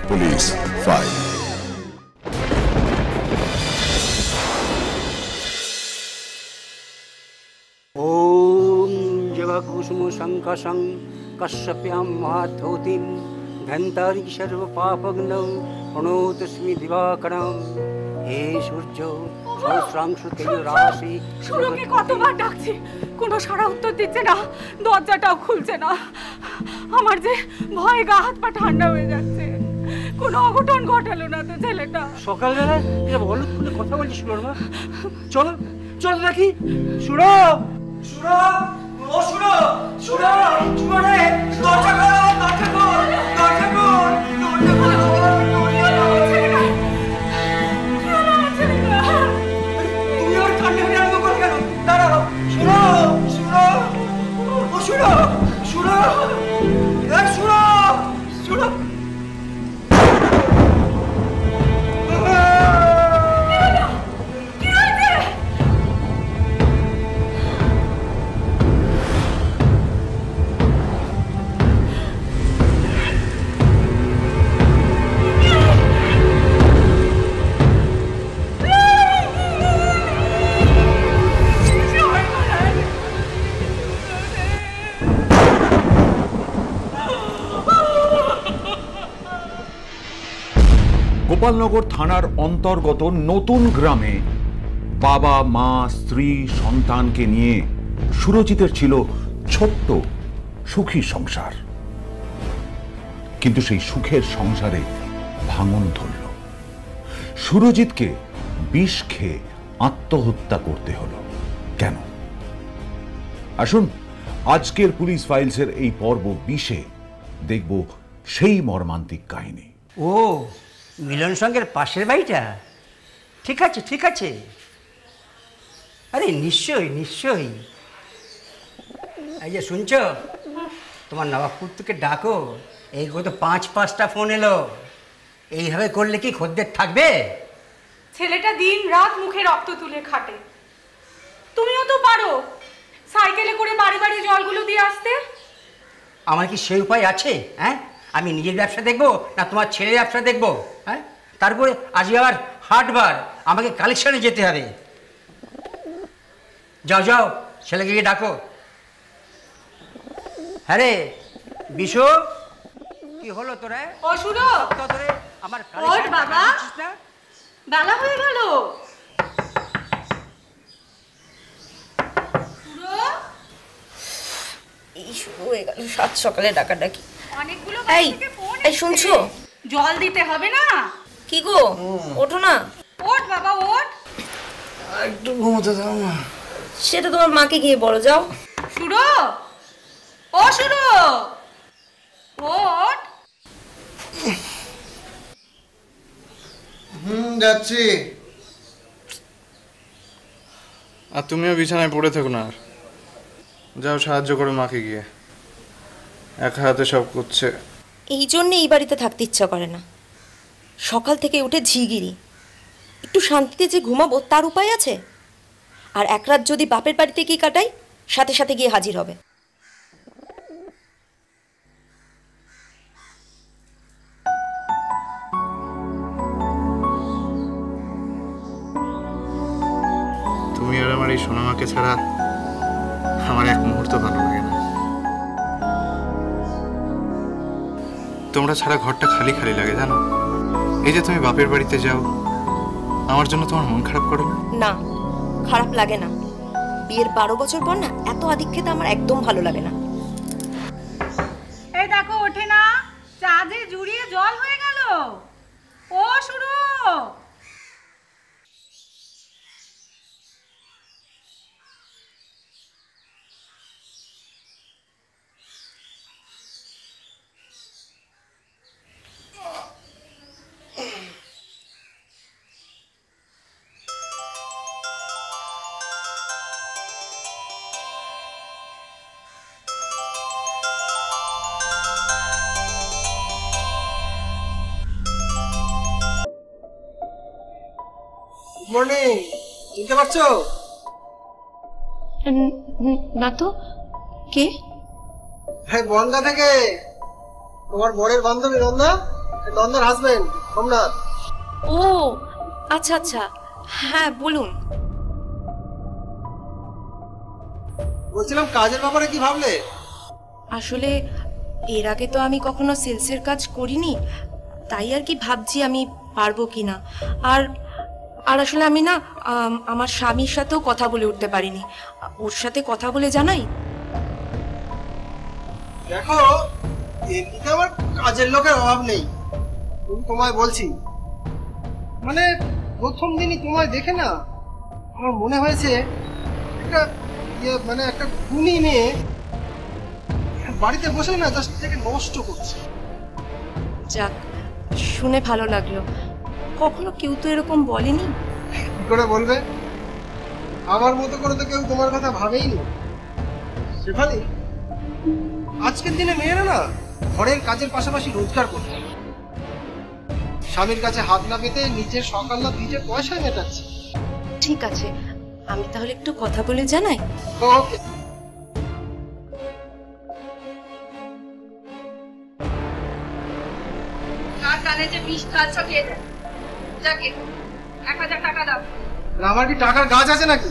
Police file. ওম জগকুসুম সংকসং কশ্যপ্যাম মহাধৌতিম ধন্তারি সর্ব পাপগ্নৌ প্রণতস্মি দিবাকরম। হে সূর্য সহস্রাংশ তেজ রাশি। সুরকে কতবার ডাকছি, কোনো সাড়া উত্তর দিচ্ছে না, দরজাটাও খুলছে না। আমার যে ভয়ে গা হাত পা ঠান্ডা হয়ে যাচ্ছে। কোনো অঘটন ঘটালো না তো ছেলেটা? সকালবেলায় এরকম হলুদ খুলে কথা বলছি সুরর মা। চলো চলো দেখি। সুরো সুরো ও সুরো সুরো সুরো রে, দরজা খোল দরজা খোল দরজা খোল দরজা খোল। তুমি আর কান্না করে আরম্ভ করো কেন? দাঁড়াও। সুরো সুরো ও সুরো সুরো এই সুরো সুরো। গোপালনগর থানার অন্তর্গত নতুন গ্রামে বাবা মা স্ত্রী সন্তানকে নিয়ে সুরজিতের ছিল ছোট্ট সুখী সংসার। কিন্তু সেই সুখের সংসারে ভাঙন ধরল। সুরজিৎকে বিষ খেয়ে আত্মহত্যা করতে হলো। কেন? আসুন আজকের পুলিশ ফাইলসের এই পর্ব 20-এ দেখব সেই মর্মান্তিক কাহিনী। ও মিলন সঙ্গের পাশের বাড়িটা? ঠিক আছে ঠিক আছে। আরে নিশ্চয়ই নিশ্চয়ই। এই যে শুনছো, তোমার নবাবপুর থেকে ডাকো। এই তো 5-5টা ফোন এলো। এইভাবে করলে কি খদ্দের থাকবে? ছেলেটা দিন রাত মুখে রক্ত তুলে খাটে। তুমিও তো পারো সাইকেলে করে বাড়ি বাড়ি জলগুলো দিয়ে আসতে। আমার কি সেই উপায় আছে? হ্যাঁ, আমি নিজের ব্যবসা দেখবো না তোমার ছেলের ব্যবসা দেখবো? হ্যাঁ, তারপরে আজকে আবার হাটবার, আমাকে কালেকশনে যেতে হবে। যাও যাও, ছেলেকে গিয়ে ডাকো। হ্যাঁ রে বিশু, কি হলো তোরা? ও সুরো, তোরে আমার ওঠ বাবা, বেলা হয়ে গেল। সুরো, এই শুরু হয়ে গেল সাত সকালে ডাকাডাকি। অনেকগুলো এই শুনছো? জল দিতে হবে না? কি গো, ওঠো না। ওঠ বাবা ওঠ। একটু ঘুমোতে দাও না। সেটা তোমার মাকে গিয়ে বলো, যাও। সুরো, ও সুরো, ওঠ। যাচ্ছি। আর তুমিও বিছানায় পড়ে থেকো না, আর যাও সাহায্য করো মাকে গিয়ে। একা হাতে সব করছে। এই জন্যে এই বাড়িতে থাকতে ইচ্ছা করে না। সকাল থেকে উঠে ঝিগিরি, একটু শান্তিতে যে ঘুমাবো তার উপায় আছে? আর এক রাত যদি বাপের বাড়িতে কি কাটাই, সাথে সাথে গিয়ে হাজির হবে। তুমি আর আমার এই সোনামাকে ছাড়া আমার এক মুহূর্ত ভালো লাগে না। তোমরা ছাড়া ঘরটা খালি খালি লাগে জানো। এই যে তুমি বাপের বাড়িতে যাও, আমার জন্য তোমার মন খারাপ করো না? খারাপ লাগে না। বিয়ের 12 বছর পর না এত আদিক্ষেতা আমার একদম ভালো লাগে না। এই দেখো ওঠে না, চা যে জুড়িয়ে জল হয়ে গেল। ও শুরু, মর্নিং, চিনতে পারছো? না তো। কে? হ্যাঁ, বনগা থেকে। তোমার বরের বান্ধবী রন্দা। নন্দার হাজবেন্ড সোমনাথ। ও আচ্ছা আচ্ছা, হ্যাঁ বলুন। বলছিলাম কাজের ব্যাপারে কি ভাবলে? আসলে এর আগে তো আমি কখনো সেলসের কাজ করিনি, তাই আর কি ভাবছি আমি পারবো কিনা। আর আর আসলে আমি না আমার স্বামীর সাথেও কথা বলে উঠতে পারিনি। ওর সাথে কথা বলে জানাই। দেখো, এমনিতে আমার কাজের লোকের অভাব নেই, তোমায় বলছি। মানে প্রথম দিনই তোমায় দেখে না আমার মনে হয়েছে একটা মানে একটা গুণী মেয়ে বাড়িতে বসে না জাস্ট থেকে নষ্ট করছে। যাক, শুনে ভালো লাগলো। কখনো কেউ তো এরকম বলেনি। কি করে বলবে? আমার মতো করে তো কেউ তোমার কথা ভাবেইনি। শেফালি, আজকের দিনে মেয়েরা না ঘরের কাজের পাশাপাশি রোজগার করতে, স্বামীর কাছে হাত না পেতে নিজের সকাল না নিজের পয়সায় মেটাচ্ছে। ঠিক আছে, আমি তাহলে একটু কথা বলে জানাই। ওকে। কার কানে যে বিষ ঢালছ কে জানে? যাকে 1000 টাকা দাও। আমার কি টাকার গাছ আছে নাকি?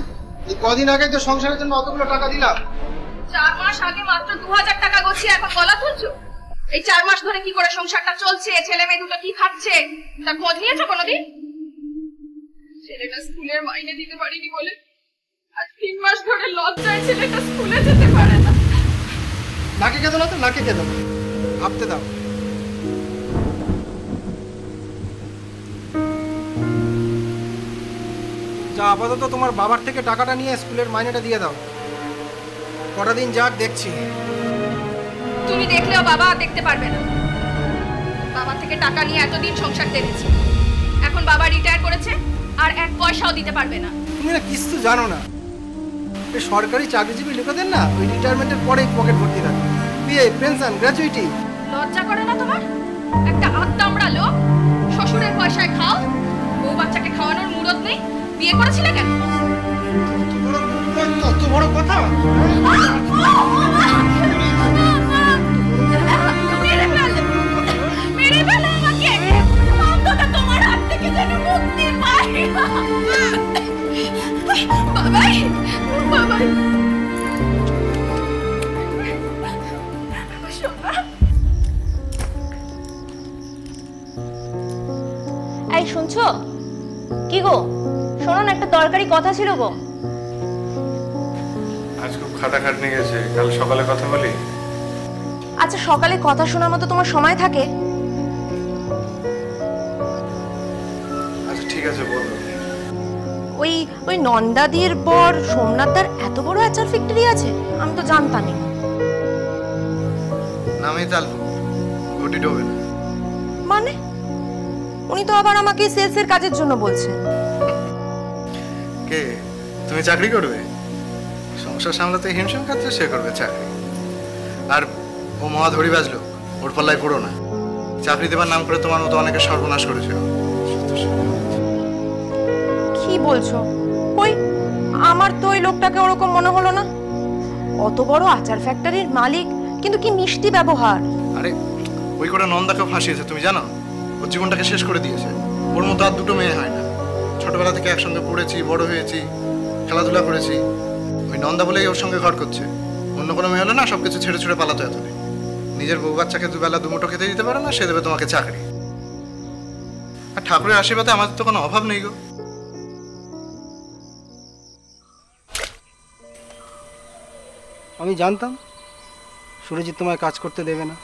এই কদিন আগে তো সংসারের জন্য অতগুলো টাকা দিলাম। 4 মাস আগে মাত্র 2000 টাকা গছিয়ে এখন গলা তুলছো? এই 4 মাস ধরে কি করে সংসারটা চলছে, ছেলে মেয়ে দুটো কি খাচ্ছে, তার খোঁজ নিয়েছো কোনোদিন? ছেলেটা স্কুলের মাইনে দিতে পারিনি বলে আজ 3 মাস ধরে লজ্জায় ছেলেটা স্কুলে যেতে পারে না। নাকে কেঁদো না তো, নাকে কেঁদো না, ভাবতে দাও। যা, আপাতত তোমার বাবার থেকে টাকাটা নিয়ে স্কুলের মাইনেটা দিয়ে দাও। কটা দিন যাক, দেখছি। তুমি দেখলেও বাবা দেখতে পারবে না। বাবা থেকে টাকা নিয়ে এতদিন সংসার দেখেছি, এখন বাবা রিটায়ার করেছে আর 1 পয়সাও দিতে পারবে না। তুমি না কিছু জানো না, এই সরকারি চাকরিজীবী লোকেদের না ওই রিটায়ারমেন্টের পরেই পকেট ভর্তি থাকে, বিয়ে, পেনশন, গ্র্যাচুইটি। লজ্জা করে না তোমার? একটা আত্মামড়া লোক, শ্বশুরের পয়সায় খাও, বউ বাচ্চাকে খাওয়ানোর মুরত নেই, বিয়ে করেছিলে কেন? কত বড় কথা! মেরে ফেলো আমাকে, অন্তত তোমার হাত থেকে যেন মুক্তি পাই। বাবাই, বাবাই, সোনা। এই শুনছো? কি গো, শোনো না, একটা দরকারি কথা ছিল গো। আজ খুব খাটাখাটনি গেছে, কাল সকালে কথা বলি। আচ্ছা, সকালে কথা শোনার মতো তোমার সময় থাকে? আচ্ছা ঠিক আছে, বলো। ওই ওই নন্দাদির বর সোমনাথদার এত বড় আচার ফ্যাক্টরি আছে? আমি তো জানতামই না। নামেই তালপুর, ঘটি ডোবে না। মানে উনি তো আবার আমাকে সেলসের কাজের জন্য বলছেন। কে? তুমি চাকরি করবে? সংসার সামলাতে হিমশিম খাচ্ছে, সে করবে চাকরি। আর ও মহাধরি বাজলো, ওর পাল্লায় পড়ো না। চাকরি দেবার নাম করে তোমার মতো অনেকে সর্বনাশ করেছিল। কি বলছো? ওই আমার তো ওই লোকটাকে ওরকম মনে হলো না। অত বড় আচার ফ্যাক্টরির মালিক, কিন্তু কি মিষ্টি ব্যবহার। আরে ওই করে নন্দাকে ফাঁসিয়েছে, তুমি জানো? ওর জীবনটাকে শেষ করে দিয়েছে। ওর মতো আর দুটো মেয়ে হয় না। ছোটবেলা থেকে একসঙ্গে পড়েছি, বড় হয়েছি, খেলাধুলা করেছি। ওই নন্দা বলেই ওর সঙ্গে ঘর করছে। অন্য কোনো মেয়ে হলে না সবকিছু ছেড়ে ছুড়ে পালাতো এতদিন। নিজের বউ বাচ্চাকে দুবেলা দুমুঠো খেতে দিতে পারে না, সে দেবে তোমাকে চাকরি। আর ঠাকুরের আশীর্বাদে আমাদের তো কোনো অভাব নেই গো। আমি জানতাম সুরজিৎ তোমায় কাজ করতে দেবে না,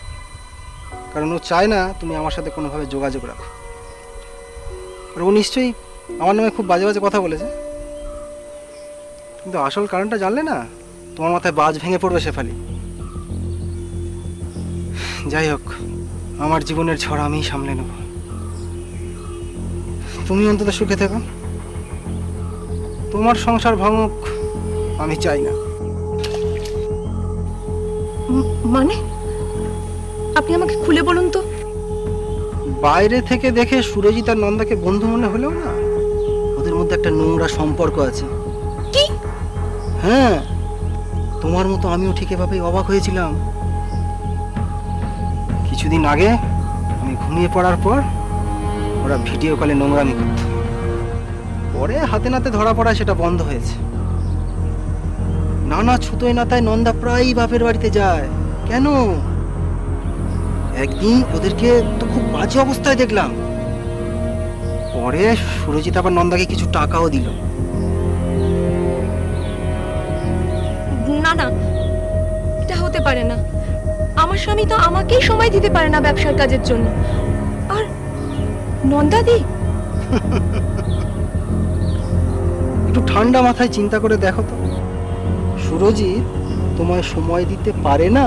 কারণ ও চায় না তুমি আমার সাথে কোনোভাবে যোগাযোগ রাখো। আর ও নিশ্চয়ই আমার নামে খুব বাজে বাজে কথা বলেছে, কিন্তু আসল কারণটা জানলে না তোমার মাথায় বাজ ভেঙে পড়বে শেফালি। যাই হোক, আমার জীবনের ঝড় আমিই সামলে নেব। তুমি অন্তত সুখে থেকো। তোমার সংসার ভাঙুক আমি চাই না। মানে আপনি আমাকে খুলে বলুন তো। বাইরে থেকে দেখে সুরজিৎ আর নন্দাকে বন্ধু মনে হলেও না, ওদের মধ্যে একটা নোংরা সম্পর্ক আছে। কি? হ্যাঁ, তোমার মতো আমিও ঠিক এভাবেই অবাক হয়েছিলাম। কিছুদিন আগে আমি ঘুমিয়ে পড়ার পর ওরা ভিডিও কলে নোংরামি করত। পরে হাতে নাতে ধরা পড়া সেটা বন্ধ হয়েছে। নানা ছুতোয় নাতায় নন্দা প্রায়ই বাপের বাড়িতে যায়। কেন? একদিন ওদেরকে তো খুব বাজে অবস্থায় দেখলাম। পরে সুরজিৎ আবার নন্দাকে কিছু টাকাও দিল। না না, এটা হতে পারে না। আমার স্বামী তো আমাকেই সময় দিতে পারে না ব্যবসার কাজের জন্য। আর নন্দাদি, একটু ঠান্ডা মাথায় চিন্তা করে দেখো তো, সুরজিৎ তোমায় সময় দিতে পারে না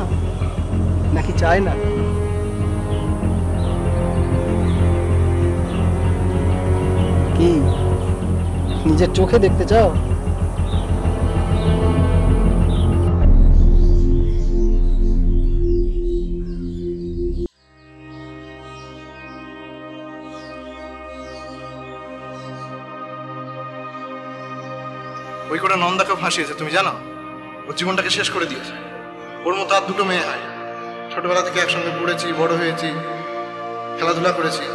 নাকি চায় না? কি নিজের চোখে দেখতে চাও? ওই করে নন্দাকে ফাঁসিয়েছে, তুমি জানো? ওর জীবনটাকে শেষ করে দিয়েছে। ওর মতো আর দুটো মেয়ে হয়। ছোটবেলা থেকে একসঙ্গে পড়েছি, বড় হয়েছি, খেলাধুলা করেছি।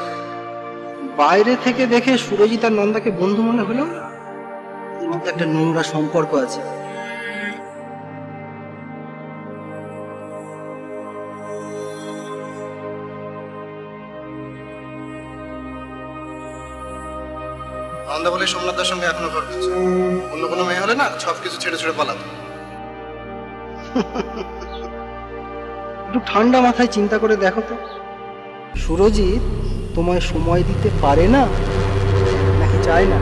বাইরে থেকে দেখে সুরজিৎ আর নন্দাকে বন্ধু মনে হলো, এর মধ্যে একটা নোংরা সম্পর্ক আছে। নন্দা বলে সোমনাথদার সঙ্গে এখনো ঘর করছে। অন্য কোনো মেয়ে হলে না সবকিছু ছেড়ে ছেড়ে পালাতো। একটু ঠান্ডা মাথায় চিন্তা করে দেখো তো, সুরজিৎ তোমায় সময় দিতে পারে না নাকি চায় না?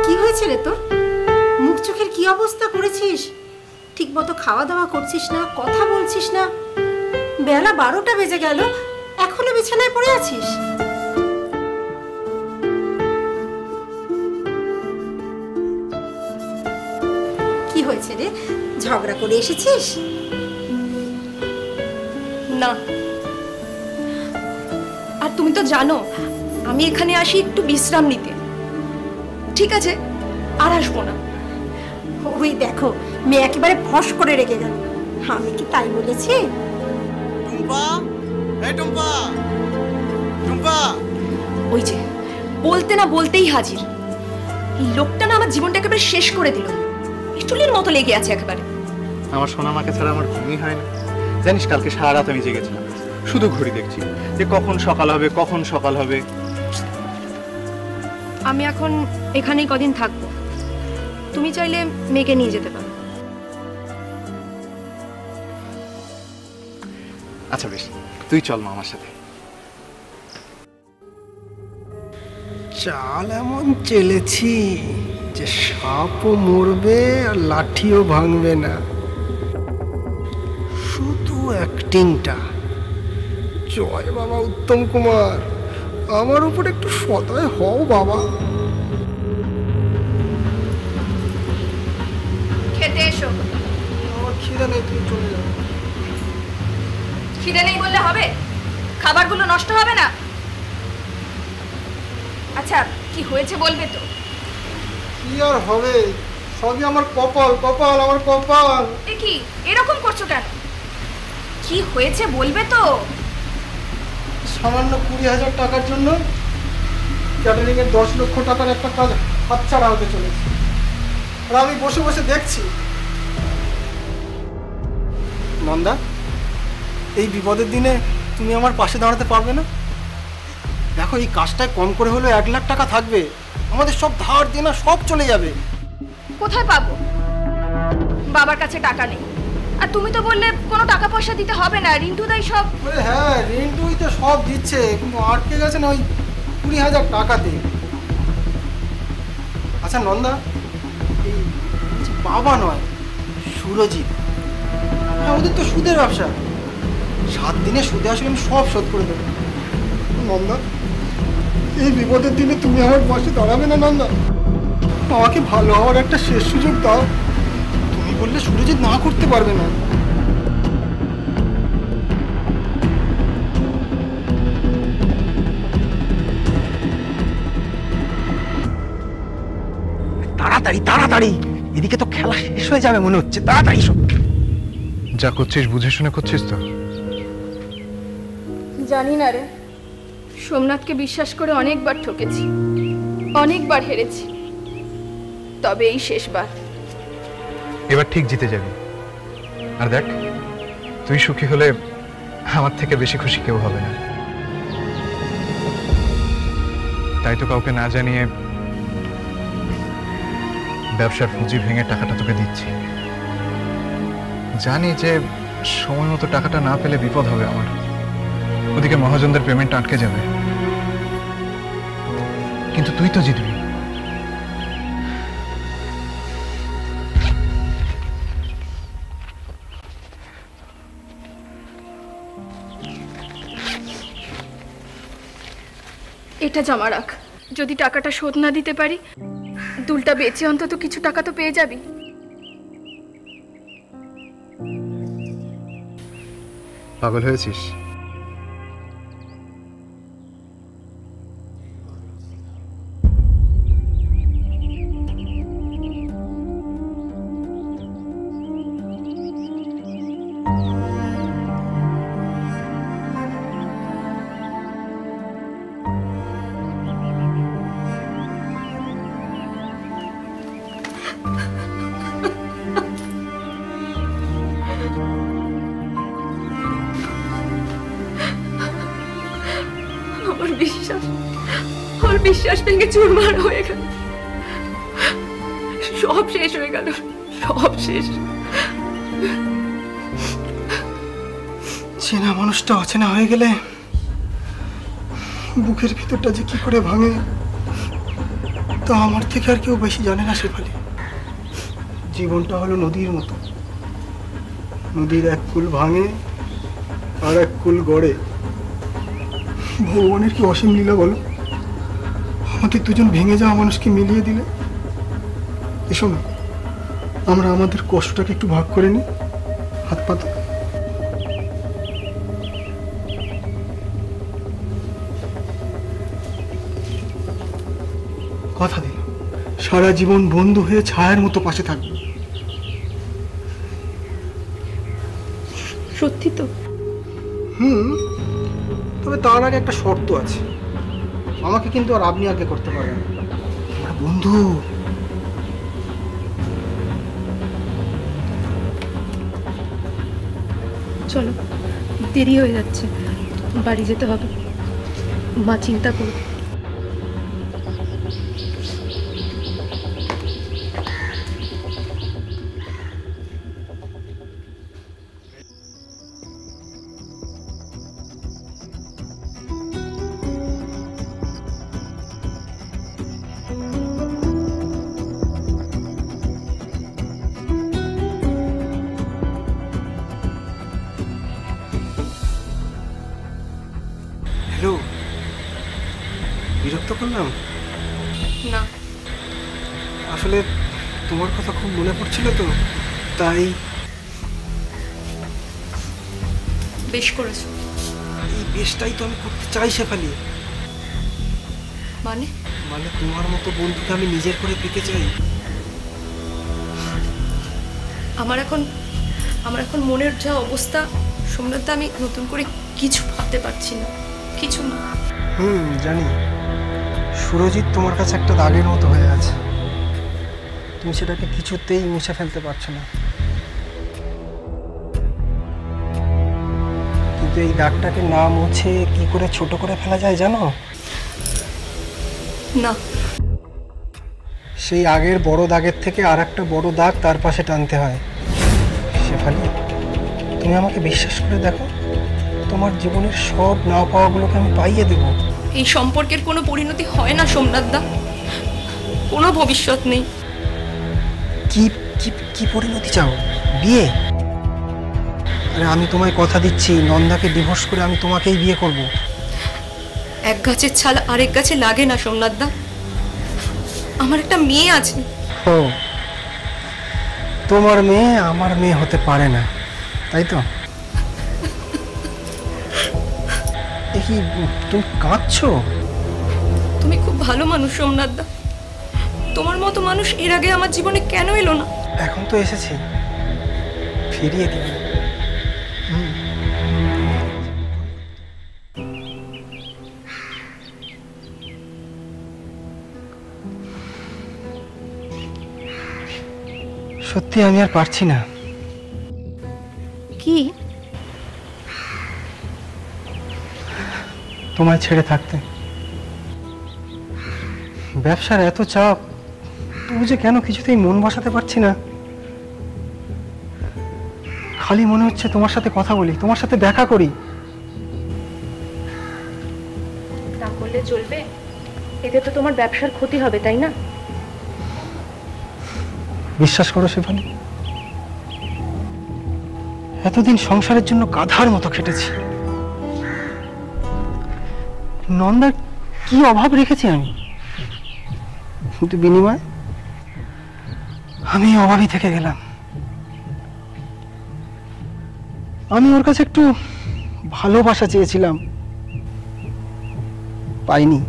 কি হয়েছে রে তোর? মুখ চোখের কি অবস্থা করেছিস? ঠিক মতো খাওয়া দাওয়া করছিস না, কথা বলছিস না। বেলা 12টা বেজে গেল, এখনো বিছানায় পড়ে আছিস। কি হয়েছে রে? ঝগড়া করে এসেছিস? না। আর তুমি তো জানো আমি এখানে আসি একটু বিশ্রাম নিতে। ঠিক আছে, আর আসবো না। ওই দেখো, মেয়ে একেবারে ফস করে রেখে গেল। আমি কি তাই বলেছি? টুম্পা, এই টুম্পা, টুম্পা। ওই যে বলতে না বলতেই হাজির। এই লোকটা না আমার জীবনটা একেবারে শেষ করে দিল। পিটুলির মতো লেগে আছে একেবারে। আমার সোনা মাকে ছাড়া আমার ঘুমই হয় না। জানিস, কালকে সারা রাত আমি জেগেছিলাম, শুধু ঘড়ি দেখছি যে কখন সকাল হবে, কখন সকাল হবে। আমি এখন এখানেই কদিন থাকবো। তুমি চাইলে মেয়েকে নিয়ে যেতে পারো। আচ্ছা বেশ, তুই চল মা আমার সাথে। চাল এমন চেলেছি যে সাপও মরবে আর লাঠিও ভাঙবে না। শুধু অ্যাক্টিংটা। জয় বাবা উত্তম কুমার, আমার উপর একটু সদয় হও বাবা। খেতে এসো। আমার খিদে নেই, তুমি চলে যাও। খিদে নেই বললে হবে? খাবারগুলো নষ্ট হবে না? আচ্ছা, কি হয়েছে বলবে তো? কি আর হবে, সবই আমার কপাল, কপাল, আমার কপাল। এ কি এরকম করছো কেন? কি হয়েছে বলবে তো? সামান্য 20,000 টাকার জন্য ক্যাটারিং এর 10 লক্ষ টাকার একটা কাজ হাতছাড়া হতে চলেছে, আর আমি বসে বসে দেখছি। নন্দা, এই বিপদের দিনে তুমি আমার পাশে দাঁড়াতে পারবে না? দেখো, এই কাজটায় কম করে হলেও 1 লাখ টাকা থাকবে। আমাদের সব ধার দেনা সব চলে যাবে। কোথায় পাবো? বাবার কাছে টাকা নেই। আর তুমি তো বললে কোনো টাকা পয়সা দিতে হবে না, রিন্টু দাই সব। হ্যাঁ, রিন্টুই তো সব দিচ্ছে, কিন্তু আটকে গেছে না ওই 20,000 টাকাতে। আচ্ছা নন্দা, এই বাবা নয়, সুরজিৎ, হ্যাঁ ওদের তো সুদের ব্যবসা। 7 দিনে সুদে আসলে আমি সব শোধ করে দেবো। নন্দা, এই বিপদের দিনে তুমি আমার পাশে দাঁড়াবে না নন্দা? আমাকে ভালো হওয়ার একটা শেষ সুযোগ দাও। তুমি বললে সুরজিৎ না করতে পারবে না। তাড়াতাড়ি তাড়াতাড়ি, এদিকে তো খেলা শেষ হয়ে যাবে মনে হচ্ছে। তাড়াতাড়ি সব। যা করছিস বুঝে শুনে করছিস তো? জানি না রে, সোমনাথকে বিশ্বাস করে অনেকবার ঠকেছি, অনেকবার হেরেছি, তবে এই শেষবার। এবার ঠিক জিতে যাবি। আর দেখ, তুই সুখী হলে আমার থেকে বেশি খুশি কেউ হবে না। তাই তো কাউকে না জানিয়ে ব্যবসার পুঁজি ভেঙে টাকাটা তোকে দিচ্ছি। জানি যে সময় মতো টাকাটা না পেলে বিপদ হবে আমার, ওদিকে মহাজনদের পেমেন্ট আটকে যাবে। কিন্তু তুই তো জিতবি। এটা জমা রাখ, যদি টাকাটা শোধ না দিতে পারি দুলটা বেচে অন্তত কিছু টাকা তো পেয়ে যাবি। পাগল হয়েছিস? আমার বিশ্বাস ভেঙে চুরমার হয়ে গেল, সব শেষ হয়ে গেল, সব শেষ। চেনা মানুষটা অচেনা হয়ে গেলে বুকের ভিতরটা যে কি করে ভাঙে তা আমার থেকে আর কেউ বেশি জানে না শেফালি। জীবনটা হলো নদীর মতো, নদীর এক কুল ভাঙে আর এক কুল গড়ে। ভগবানের কি অসীম লীলা বলো, আমাদের দুজন ভেঙে যাওয়া মানুষকে মিলিয়ে দিলে। এসো না, আমরা আমাদের কষ্টটাকে একটু ভাগ করে নিই, হাত পাতো। কথা দিন, সারা জীবন বন্ধু হয়ে ছায়ার মতো পাশে থাকবো। সত্যি তো? তবে তার আগে একটা শর্ত আছে, আমাকে কিন্তু আর আপনি আগে করতে পারবেন না, বন্ধু। চলো, দেরি হয়ে যাচ্ছে, বাড়ি যেতে হবে। মা চিন্তা করবে। হ্যালো, বিরক্ত করলাম না, আসলে তোমার কথা খুব মনে পড়ছিল তো, তাই। বেশ করেছো। এই বেশটাই তো আমি করতে চাই শেফালি। মানে মানে তোমার মতো বন্ধুকে আমি নিজের করে পেতে চাই। আমার এখন মনের যা অবস্থা সোমনাথদা, আমি নতুন করে কিছু ভাবতে পারছি না, কিছু না। জানি সুরজিৎ তোমার কাছে একটা দাগের মতো হয়ে আছে, তুমি সেটাকে কিছুতেই মুছে ফেলতে পারছো না। কিন্তু এই দাগটাকে না মুছে কি করে ছোট করে ফেলা যায় জানো? না, সেই আগের বড় দাগের থেকে আর একটা বড় দাগ তার পাশে টানতে হয়। শেফালি, তুমি আমাকে বিশ্বাস করে দেখো, তোমার জীবনের সব না পাওয়াগুলোকে আমি পাইয়ে দেব। এই সম্পর্কের কোনো পরিণতি হয় না সোমনাথদা, কোনো ভবিষ্যৎ নেই। কি কি কি পরিণতি চাও? বিয়ে? আরে আমি তোমায় কথা দিচ্ছি, নন্দাকে ডিভোর্স করে আমি তোমাকেই বিয়ে করব। এক গাছের ছাল আরেক গাছে লাগে না সোমনাথদা, আমার একটা মেয়ে আছে। ও, তোমার মেয়ে আমার মেয়ে হতে পারে না, তাই তো? কি তুমি কাঁদছো? তুমি খুব ভালো মানুষ সোমনাথদা, তোমার মতো মানুষ এর আগে আমার জীবনে কেন এলো না? এখন তো এসেছি, ফিরিয়ে দিবে। সত্যি আমি আর পারছি না। কি? তোমায় ছেড়ে থাকতে। ব্যবসার এত চাপ, তবু যে কেন কিছুতেই মন বসাতে পারছি না। খালি মনে হচ্ছে তোমার সাথে কথা বলি, তোমার সাথে দেখা করি। তা করলে চলবে? এতে তো তোমার ব্যবসার ক্ষতি হবে, তাই না? বিশ্বাস করো শেফালি, এতদিন সংসারের জন্য গাধার মতো খেটেছি। নন্দার কি অভাব রেখেছি আমি, কিন্তু বিনিময়ে আমি অভাবী থেকে গেলাম। আমি ওর কাছে একটু ভালোবাসা চেয়েছিলাম, পাইনি।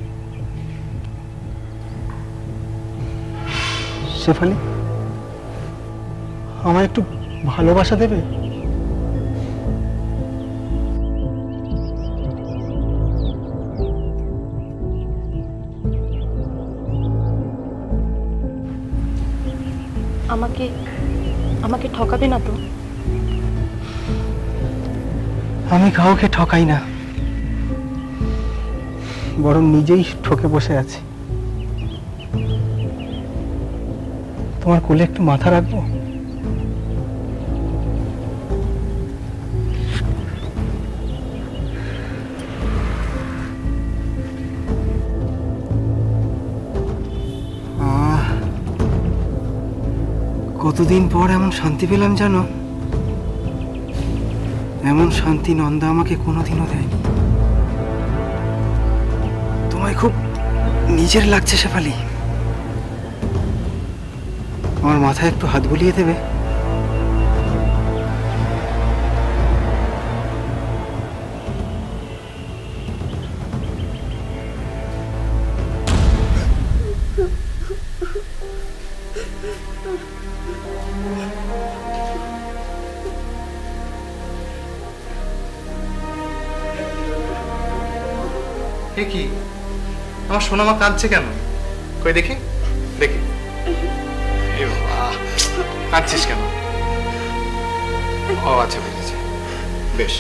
শেফালি, আমায় একটু ভালোবাসা দেবে? আমাকে আমাকে ঠকাবে না তো? আমি কাউকে ঠকাই না, বরং নিজেই ঠকে বসে আছি। তোমার কোলে একটু মাথা রাখবো? কতদিন পর এমন শান্তি পেলাম জানো? এমন শান্তি নন্দা আমাকে কোনোদিনও দেয়নি। তোমায় খুব নিজের লাগছে শেফালি। আমার মাথায় একটু হাত বুলিয়ে দেবে? কি আমার সোনামা কাঁদছে কেন? কই দেখি দেখি। এ বাবা, কাঁদছিস কেন? ও আচ্ছা, বুঝেছি। বেশ,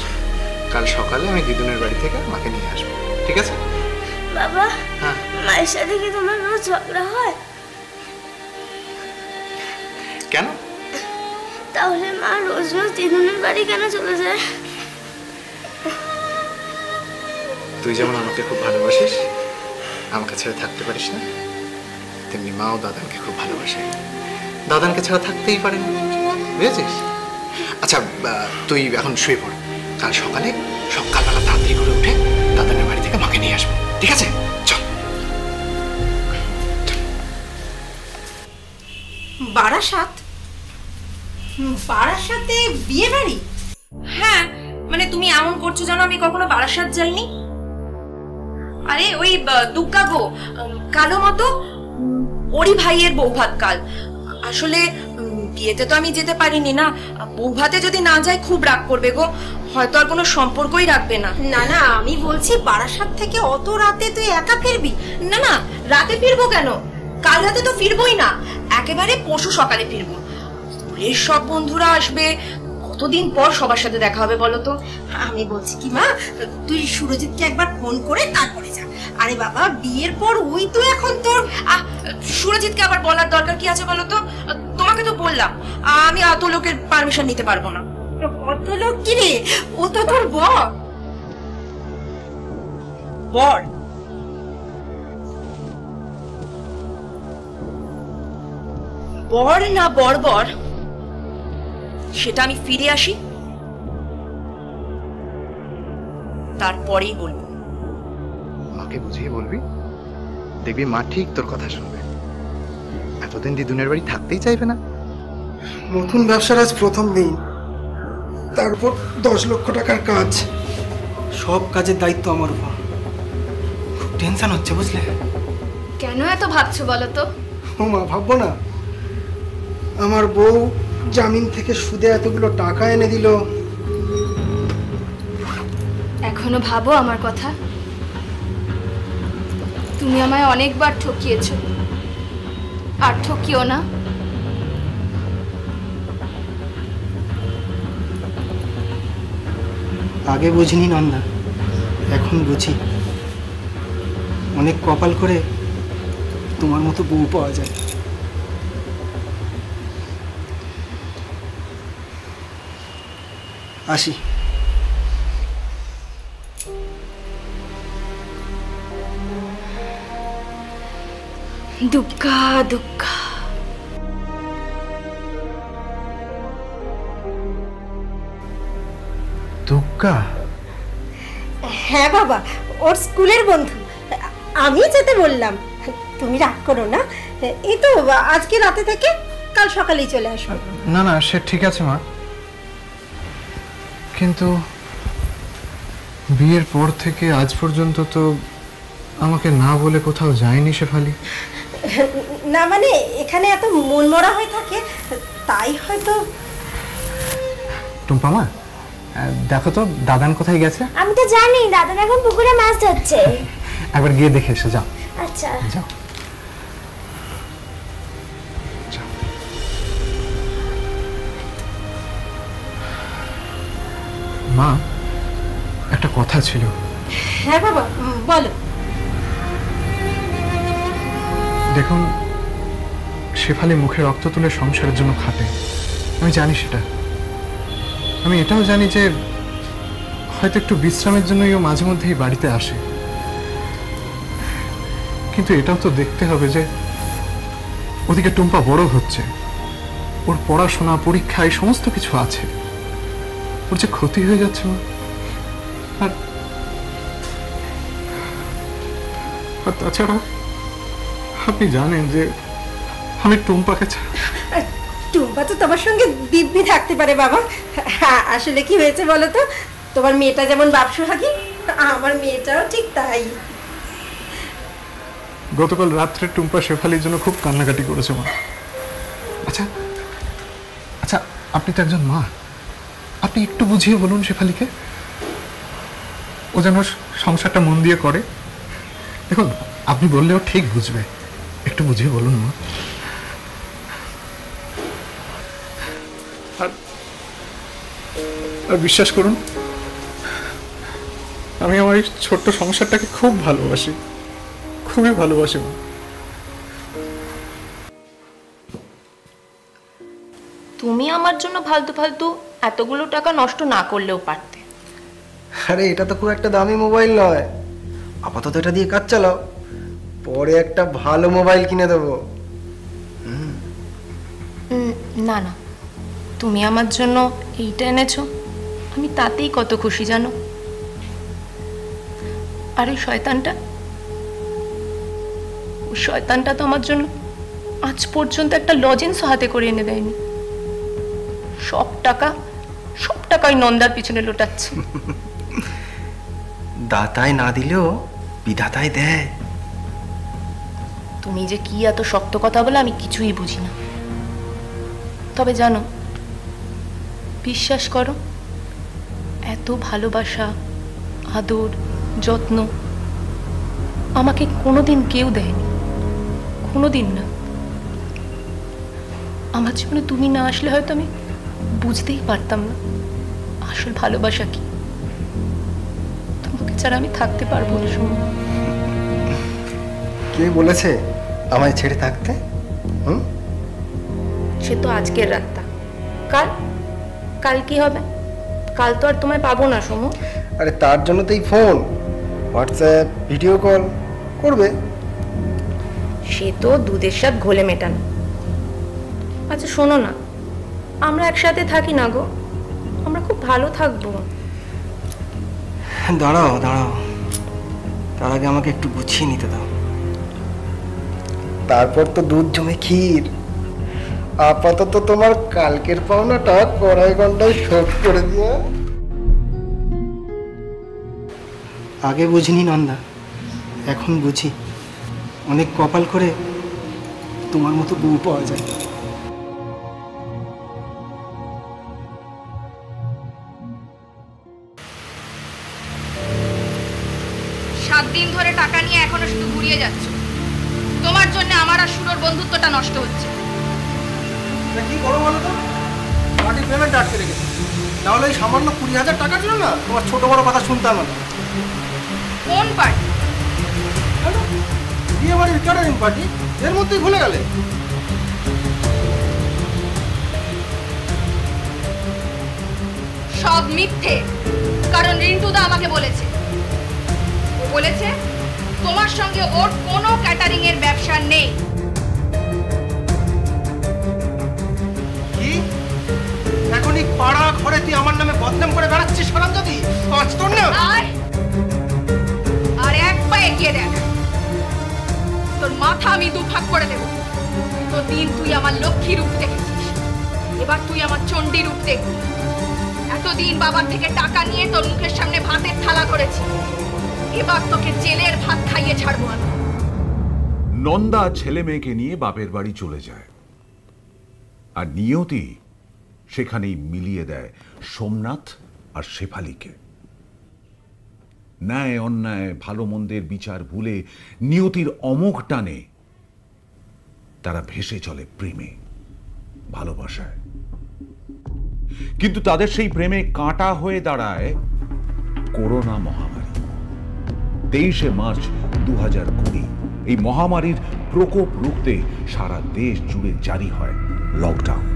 কাল সকালে আমি দিদুনের বাড়ি থেকে মাকে নিয়ে আসবো, ঠিক আছে? বাবা, মায়ের সাথে কি তোমার রোজ ঝগড়া হয়? কেন? তাহলে মা রোজ রোজ দিদুনের বাড়ি কেন চলে যায়? তুই যেমন আমাকে খুব ভালোবাসিস, আমাকে ছেড়ে থাকতে পারিস না, তেমনি মাও দাদানকে খুব ভালোবাসে, দাদানকে ছাড়া থাকতেই পারে না, বুঝেছিস? আচ্ছা, তুই এখন শুয়ে পড়, কাল সকালবেলা তাড়াতাড়ি করে উঠে দাদানের বাড়ি থেকে মাকে নিয়ে আসবো, ঠিক আছে? চল। বারাসাত? বারাসাতে বিয়ে বাড়ি? হ্যাঁ, মানে তুমি এমন করছো যেন আমি কখনো বারাসাত যাইনি। আরে ওই দুগ্গা গো, কালো মতো ওরই ভাইয়ের বৌভাত কাল। আসলে বিয়েতে তো আমি যেতে পারিনি না, বৌভাতে যদি না যাই খুব রাগ করবে গো, হয়তো আর কোনো সম্পর্কই রাখবে না। না না, আমি বলছি বারাসাত থেকে অত রাতে তুই একা ফিরবি? না না, রাতে ফিরবো কেন? কাল রাতে তো ফিরবোই না, একেবারে পরশু সকালে ফিরবো। স্কুলের সব বন্ধুরা আসবে, কতদিন পর সবার সাথে দেখা হবে বলো তো। আমি বলছি কি মা, তুই সুরজিৎকে একবার ফোন করে তারপরে যা। আরে বাবা, বিয়ের পর ওই তো এখন তোর। সুরজিৎকে আবার বলার দরকার কি আছে বলো তো? তোমাকে তো বললাম আমি অত লোকের পারমিশন নিতে পারবো না। কত লোক কি রে? ও তো তোর বর। বর? বর না বর সেটা আমি ফিরে আসি তারপরেই বলবো। মাকে বুঝিয়ে বলবি, দেখবি মা ঠিক তোর কথা শুনবে। এতদিন দিদুনের বাড়ি থাকতেই চাইবে না। নতুন ব্যবসার আজ প্রথম দিন, তারপর 10 লক্ষ টাকার কাজ, সব কাজের দায়িত্ব আমার উপর। খুব টেনশন হচ্ছে বুঝলে। কেন এত ভাবছো বলো তো? ও মা, ভাববো না? আমার বউ জামিন থেকে সুদে এতগুলো টাকা এনে দিল। এখনো ভাবো আমার কথা? তুমি আমায় অনেকবার ঠকিয়েছো, আর ঠকিও না। আগে বুঝিনি নন্দা, এখন বুঝি। অনেক কপাল করে তোমার মতো বউ পাওয়া যায়। আসি। দুগ্গা দুগ্গা। দুগ্গা? হ্যাঁ বাবা, ওর স্কুলের বন্ধু। আমি যেতে বললাম, তুমি রাগ করো না। এই তো আজকে রাতে থেকে কাল সকালেই চলে আসবে। না না, সে ঠিক আছে মা, কিন্তু বিয়ের পর থেকে আজ পর্যন্ত তো আমাকে না বলে কোথাও যায়নি শেফালি। না মানে এখানে এত মন মরা হয়ে থাকে, তাই হয়তো। টুম্পা মা, দেখো তো দাদান কোথায় গেছে। আমি তো জানি দাদান এখন পুকুরে মাছ ধরছে। একবার গিয়ে দেখে এসে যাও। আচ্ছা যাও। মা, একটা কথা ছিল। হ্যাঁ বাবা, বলো। দেখুন, শেফালি মুখে রক্ত তুলে সংসারের জন্য খাটে, আমি জানি সেটা। আমি এটাও জানি যে হয়তো একটু বিশ্রামের জন্যই ও মাঝে মধ্যেই বাড়িতে আসে, কিন্তু এটাও তো দেখতে হবে যে ওদিকে টুম্পা বড় হচ্ছে, ওর পড়াশোনা, পরীক্ষা, এই সমস্ত কিছু আছে। ওর যে ক্ষতি হয়ে যাচ্ছে মা। আর তাছাড়া আপনি জানেন যে আমি টুম্পাকে টুম্পা তো তোমার সঙ্গে দিব্যি থাকতে পারে বাবা। আসলে কি হয়েছে বলো তো, তোমার মেয়েটা যেমন বাপসুহাগী, আমার মেয়েটাও ঠিক তাই। গতকাল রাত্রে টুম্পা শেফালির জন্য খুব কান্নাকাটি করেছে মা। আচ্ছা আচ্ছা, আপনি তো একজন মা, আপনি একটু বুঝিয়ে বলুন শেফালিকে, ও যেন সংসারটা মন দিয়ে করে। দেখুন, আপনি বললেও ঠিক বুঝবে, একটু বুঝিয়ে বলুন মা। আর বিশ্বাস করুন, আমি আমার এই ছোট্ট সংসারটাকে খুব ভালোবাসি, খুবই ভালোবাসি মা। তুমি আমার জন্য ফালতু ফালতু এতগুলো টাকা নষ্ট না করলেও পারতে। আরে এটা তো খুব একটা দামি মোবাইল নয়, আপাতত এটা দিয়ে কাজ চালাও, পরে একটা ভালো মোবাইল কিনে দেবো। না না, তুমি আমার জন্য এইটা এনেছো, আমি তাতেই কত খুশি জানো। আর ওই শয়তানটা তো আমার জন্য আজ পর্যন্ত একটা লজেন্স হাতে করে এনে দেয়নি। সব টাকা ওই নন্দার পিছনে লোটাচ্ছে। দাতায় না দিলেও বিধাতায় দেয়। তুমি যে কি এত শক্ত কথা বলে আমি কিছুই বুঝি না। তবে জানো, বিশ্বাস করো, এত ভালোবাসা, আদর, যত্ন আমাকে কোনোদিন কেউ দেয়নি, কোনোদিন না। আমার জীবনে তুমি না আসলে হয়তো আমি বুঝতেই পারতাম না আসল ভালোবাসা কি। তোমাকে ছাড়া আমি থাকতে পারবো না। শোনো, কে বলেছে আমায় ছেড়ে থাকতে? সে তো আজকের রাতটা, কাল কি হবে? কাল তো আর তোমায় পাবো না সোমু। আরে তার জন্য তো এই ফোন, হোয়াটসঅ্যাপ, ভিডিও কল করবে। সে তো দুধের স্বাদ ঘোলে মেটানো। আচ্ছা শোনো না, আমরা একসাথে থাকি না গো, আমরা খুব ভালো থাকবো। দাঁড়াও, তার আগে আমাকে একটু গুছিয়ে নিতে দাও, তারপর তো দুধ জমে ক্ষীর। আপাতত তোমার কালকের পাওনাটা কড়াই ঘন্টায় শোধ করে দিয়ে। আগে বুঝিনি নন্দা, এখন বুঝি। অনেক কপাল করে তোমার মতো বউ পাওয়া যায়। সাত দিন ধরে টাকা নিয়ে এখনো শুধু ঘুরিয়ে যাচ্ছ। তোমার জন্য আমার আর সুরর বন্ধুত্বটা নষ্ট হচ্ছে। কি করো বলো তো? পার্টি পেমেন্ট আটকে রেখেছে। তাহলে এই সামান্য 20,000 টাকার জন্য না তোমার ছোট বড় কথা শুনতাম না। কোন পার্টি? বিয়ে বাড়ির ক্যাটারিং পার্টি, এর মধ্যেই ভুলে গেলে? সব মিথ্যে। কারণ রিন্টুদা আমাকে বলেছে, ও বলেছে তোমার সঙ্গে ওর কোনো ক্যাটারিং এর ব্যবসা নেই। কি এখনই পাড়া ঘরে তুই আমার নামে বদনাম করে বেড়াচ্ছিস হারামজাদি? আজ তোর না আর এক পা এগিয়ে দেখ, তোর মাথা আমি দুভাগ করে দেব। এতদিন তুই আমার লক্ষ্মী রূপ দেখেছিস, এবার তুই আমার চণ্ডী রূপ দেখবি। এতদিন বাবার থেকে টাকা নিয়ে তোর মুখের সামনে ভাতের থালা করেছি, এবার তোকে জেলের ভাত খাইয়ে ছাড়বো আমি। নন্দা ছেলে মেয়েকে নিয়ে বাপের বাড়ি চলে যায়, আর নিয়তি সেখানেই মিলিয়ে দেয় সোমনাথ আর শেফালিকে। ন্যায় অন্যায় ভালো মন্দের বিচার ভুলে নিয়তির অমোঘ টানে তারা ভেসে চলে প্রেমে, ভালোবাসায়। কিন্তু তাদের সেই প্রেমে কাঁটা হয়ে দাঁড়ায় করোনা মহামারী। 23শে মার্চ 2020 এই মহামারীর প্রকোপ রুখতে সারা দেশ জুড়ে জারি হয় লকডাউন।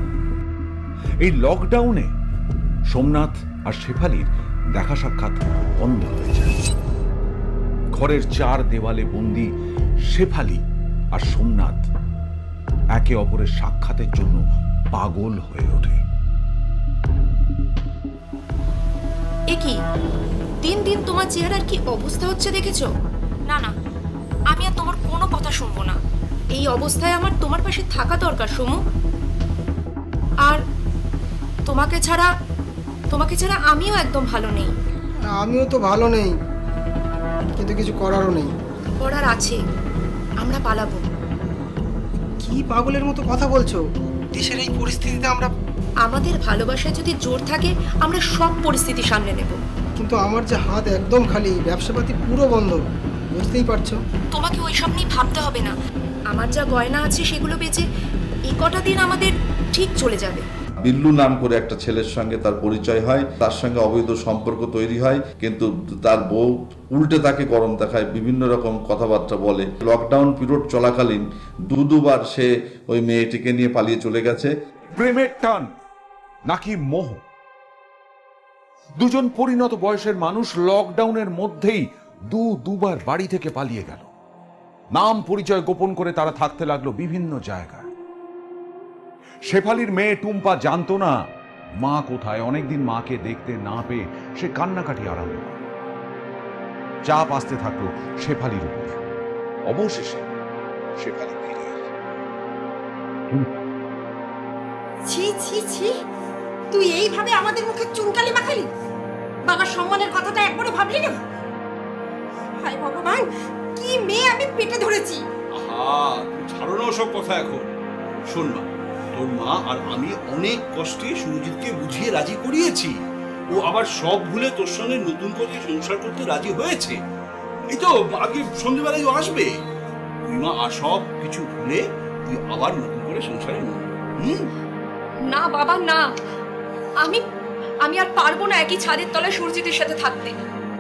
এই লকডাউনে সোমনাথ আর শেফালির দেখা সাক্ষাৎ বন্ধ হয়ে যায়। ঘরের 4 দেওয়ালে বন্দী শেফালি আর সোমনাথ একে অপরের সাক্ষাতের জন্য পাগল হয়ে ওঠে। এ কি দিন দিন তোমার চেহারার কি অবস্থা হচ্ছে দেখেছো? না না, আমি আর তোমার কোনো কথা শুনবো না। এই অবস্থায় আমার তোমার পাশে থাকা দরকার সমু। আর তোমাকে ছাড়া আমিও একদম ভালো নেই। আমিও তো ভালো নেই, কিন্তু কিছু করারও নেই। করার আছে, আমরা পালাবো। কি পাগলের মতো কথা বলছো? দেশের এই পরিস্থিতিতে আমাদের ভালোবাসায় যদি জোর থাকে আমরা সব পরিস্থিতি সামলে নেব। কিন্তু আমার যে হাত একদম খালি, ব্যবসাপাতি পুরো বন্ধ, বুঝতেই পারছো। তোমাকে ওইসব নিয়ে ভাবতে হবে না। আমার যা গয়না আছে সেগুলো বেচে এই কটা দিন আমাদের ঠিক চলে যাবে। বিল্লু নাম করে একটা ছেলের সঙ্গে তার পরিচয় হয়, তার সঙ্গে অবৈধ সম্পর্ক তৈরি হয়, কিন্তু তার বউ উল্টে তাকে গরম দেখায়, বিভিন্ন রকম কথাবার্তা বলে। লকডাউন পিরিয়ড চলাকালীন দুবার সে ওই মেয়েটিকে নিয়ে পালিয়ে চলে গেছে। প্রেমের টান নাকি মোহ? দুজন পরিণত বয়সের মানুষ লকডাউনের মধ্যেই দুবার বাড়ি থেকে পালিয়ে গেল। নাম পরিচয় গোপন করে তারা থাকতে লাগলো বিভিন্ন জায়গায়। শেফালির মেয়ে টুম্পা জানতো না মা কোথায়। অনেকদিন মাকে দেখতে না পেয়ে সে কান্নাকাটি আরম্ভ করে। চাপ আসতে থাকলো শেফালির উপর। অবশেষে শেফালি ফিরে এলো। ছি ছি ছি, তুই এইভাবে আমাদের মুখে চুনকালি মাখালি? বাবার সম্মানের কথাটা একবারও ভাবলি না? হায় ভগবান, কি মেয়ে আমি পেটে ধরেছি। ছাড়ো না ওসব কথা এখন। শোন মা, তোর মা আর আমি অনেক কষ্টে সুরজিৎকে বুঝিয়ে রাজি করিয়েছি। ও আবার সব ভুলে তোর সঙ্গে নতুন করে সংসার করতে রাজি হয়েছে। এই তো আগে সন্ধ্যেবেলায় ও আসবে। তুই মা আর সব কিছু ভুলে তুই আবার নতুন করে সংসারে না বাবা না, আমি আর পারবো না একই ছাদের তলায় সুরজিতের সাথে থাকতে।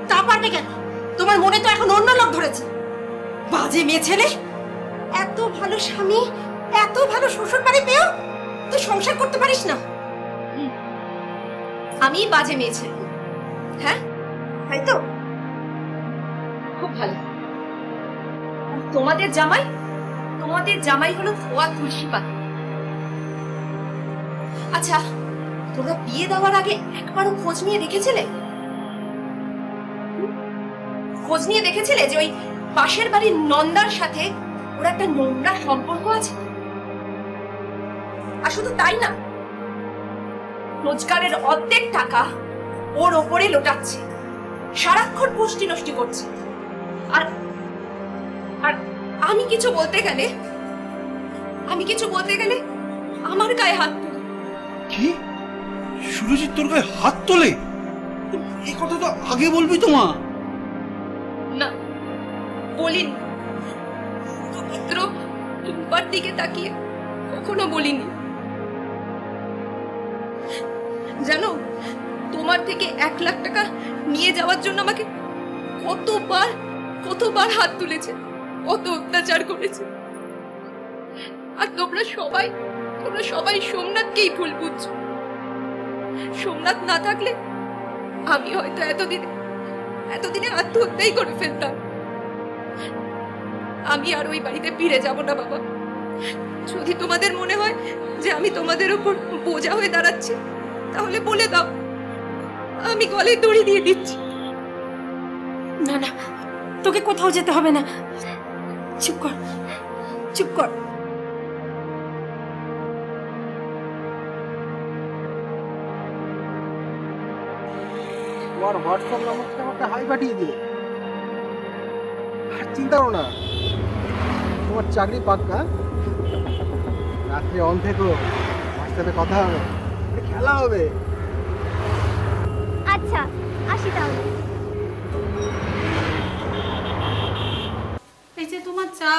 তা পারবে কেন? তোমার মনে তো এখন অন্য লোক ধরেছে। বাজে মেয়ে ছেলে, এত ভালো স্বামী, এত ভালো শ্বশুর বাড়ি পেয়েও তুই সংসার করতে পারিস না। আমি বাজে মেয়ে ছেলে? হ্যাঁ তাই তো, খুব ভালো। তোমাদের জামাই হলো ধোয়া তুলসী পাতা। আচ্ছা, তোমরা বিয়ে দেওয়ার আগে একবারও খোঁজ নিয়ে দেখেছিলে যে ওই পাশের বাড়ির নন্দার সাথে ওর একটা নোংরা সম্পর্ক আছে? আর শুধু তাই না, রোজগারের অর্ধেক টাকা ওর ওপরে লোটাচ্ছে, সারাক্ষণ পুষ্টি নষ্টি করছে। আর আমি কিছু বলতে গেলে আমার গায়ে হাত তোলে। কি? সুরজিৎ তোর গায়ে হাত তোলে? এই কথা তো আগে বলবি তো মা। না বলিনি, পবিত্র টুম্পার দিকে তাকিয়ে কখনো বলিনি। জানো, তোমার থেকে 1 লাখ টাকা নিয়ে যাওয়ার জন্য আমাকে কতবার হাত তুলেছে, কত অত্যাচার করেছে। আর তোমরা সবাই সোমনাথকেই ভুল বুঝছো। সোমনাথ না থাকলে আমি হয়তো এতদিনে আত্মহত্যাই করে ফেলতাম। আমি আর ওই বাড়িতে ফিরে যাব না বাবা। যদি তোমাদের মনে হয় যে আমি তোমাদের উপর বোঝা হয়ে দাঁড়াচ্ছি, তাহলে বলে দাও, আমি গলায় দড়ি দিয়ে দিচ্ছি। না না, তোকে কোথাও যেতে হবে না। চুপ কর, চুপ কর। তোমার হোয়াটসঅ্যাপ নম্বর থেকে আমাকে হাই পাঠিয়ে দিলে। আর চিন্তা করো না, তোমার চাকরি পাক্কা। রাত্রে অন থেকো, আমার সাথে কথা হবে, খেলা হবে। আচ্ছা, আসি তাহলে। এই যে তোমার চা।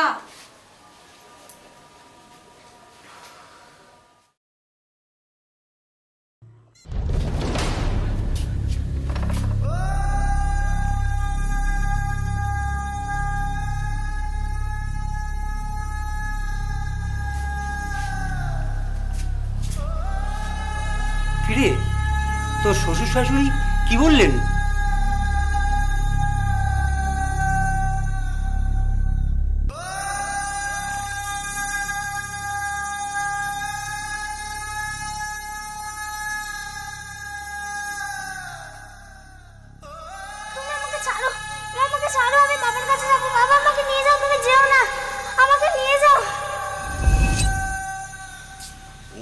কিরে, তোর শ্বশুর শাশুড়ি কি বললেন?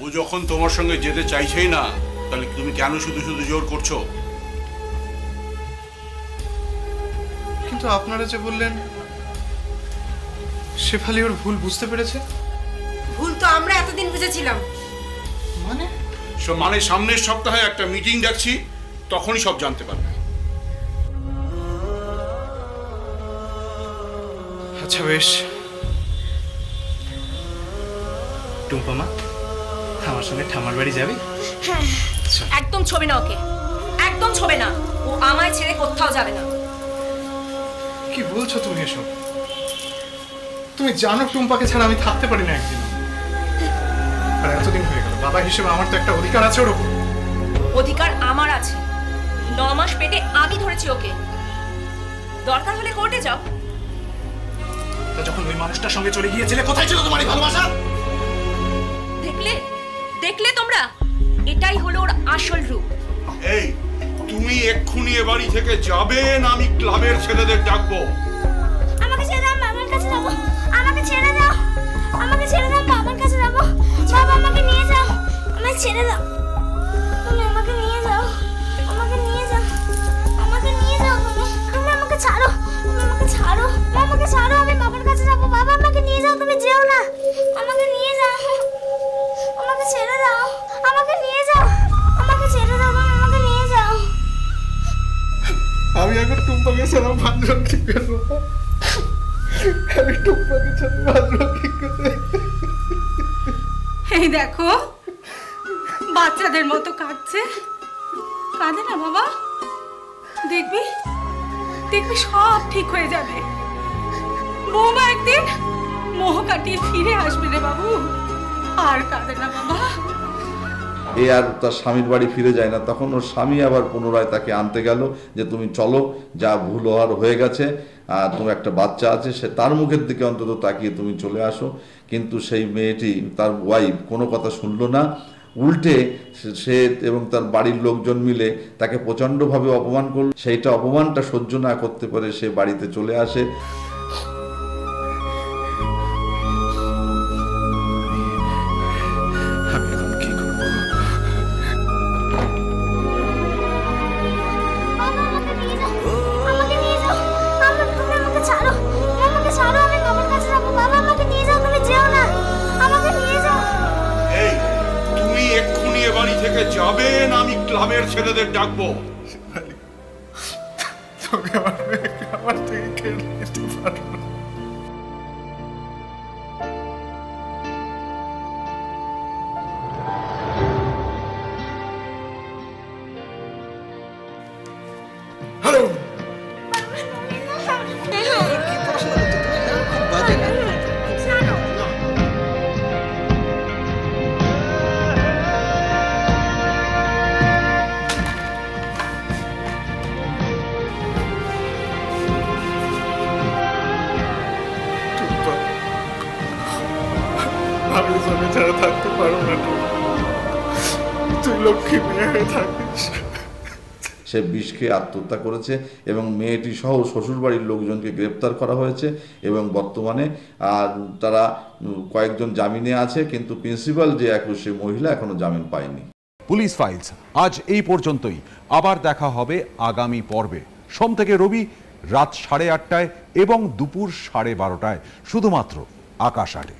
ও যখন তোমার সঙ্গে যেতে চাইছেই না, তাহলে তুমি কেন শুধু শুধু জোর করছো? কিন্তু আপনারা যে বললেন শেফালি ওর ভুল বুঝতে পেরেছে। ভুল তো আমরা এতদিন বুঝেছিলাম। মানে সামনের সপ্তাহে একটা মিটিং ডাকছি, তখনই সব জানতে পারবে। আচ্ছা বেশ। টুম্পা মা, আমার সঙ্গে ঠামার বাড়ি যাবি? একদম ছবে না ওকে, একদম ছবে না। ও আমায় ছেড়ে কোথাও যাবে না। কি বলছো তুমি এসব? তুমি জানো টুম্পাকে ছাড়া আমি থাকতে পারি না একদিন। আর এতদিন হয়ে গেল, বাবা হিসেবে আমার তো একটা অধিকার আছে ওর উপর। অধিকার আমার আছে। 9 মাস পেটে আমি ধরেছি ওকে। দরকার হলে কোর্টে যাও। তা যখন ওই মানুষটার সঙ্গে চলে গিয়েছিলে, কোথায় ছিল তোমার এই ভালোবাসা? দেখলে তোমরা, এটাই হলো ওর আসল রূপ। এই, তুমি এক্ষুনি এ বাড়ি থেকে যাবে, না আমি ক্লাবের ছেলেদের ডাকবো? আমাকে ছেড়ে দাও, মামার কাছে যাবো। আমাকে ছেড়ে দাও, আমাকে ছেড়ে দাও, মামার কাছে যাবো। বাবা আমাকে নিয়ে যাও, আমাকে ছেড়ে দাও। তুমি আমাকে নিয়ে যাও, আমাকে নিয়ে যাও, আমাকে নিয়ে যাও। তুমি আমাকে ছাড়ো, তুমি আমাকে ছাড়ো, আমাকে ছাড়ো। আমি বাবার কাছে যাবো। বাবা আমাকে নিয়ে যাও, তুমি যেও না। আমাকে নিয়ে যাও, আমাকে ছেড়ে দাও, আমাকে নিয়ে যাও, আমাকে ছেড়ে দাও, তুমি আমাকে নিয়ে যাও। আমি এখন টুম্পাকে ছাড়া বাঁচব কি করে? আমি টুম্পাকে ছাড়া বাঁচব কি করে? এই দেখো, বাচ্চাদের মতো কাঁদছে। কাঁদে না বাবা, দেখবি দেখবি সব ঠিক হয়ে যাবে। বৌমা একদিন মোহ কাটিয়ে ফিরে আসবে রে বাবু। আর কাঁদে না বাবা। এ আর তার স্বামীর বাড়ি ফিরে যায় না। তখন ওর স্বামী আবার পুনরায় তাকে আনতে গেল যে তুমি চলো, যা ভুল হওয়ার হয়ে গেছে, আর তোমার একটা বাচ্চা আছে, সে তার মুখের দিকে অন্তত তাকিয়ে তুমি চলে আসো। কিন্তু সেই মেয়েটি, তার ওয়াইফ, কোনো কথা শুনলো না। উল্টে সে এবং তার বাড়ির লোকজন মিলে তাকে প্রচণ্ডভাবে অপমান করল। সেইটা অপমানটা সহ্য না করতে পারে সে বাড়িতে চলে আসে। যাবে, না আমি ক্লাবের ছেলেদের ডাকবো? তোকে আমার থেকে কেড়ে নিতে পারবো না। আমি ছাড়া থাকতে পারো না, তুই লক্ষ্মী মেয়ে হয়ে থাকিস। সে বিষ খেয়ে আত্মহত্যা করেছে এবং মেয়েটি সহ শ্বশুরবাড়ির লোকজনকে গ্রেপ্তার করা হয়েছে এবং বর্তমানে তারা কয়েকজন জামিনে আছে, কিন্তু প্রিন্সিপাল যে সে মহিলা এখনো জামিন পায়নি। পুলিশ ফাইলস আজ এই পর্যন্তই। আবার দেখা হবে আগামী পর্বে, সোম থেকে রবি রাত 8:30টায় এবং দুপুর 12:30টায়, শুধুমাত্র আকাশ আটে।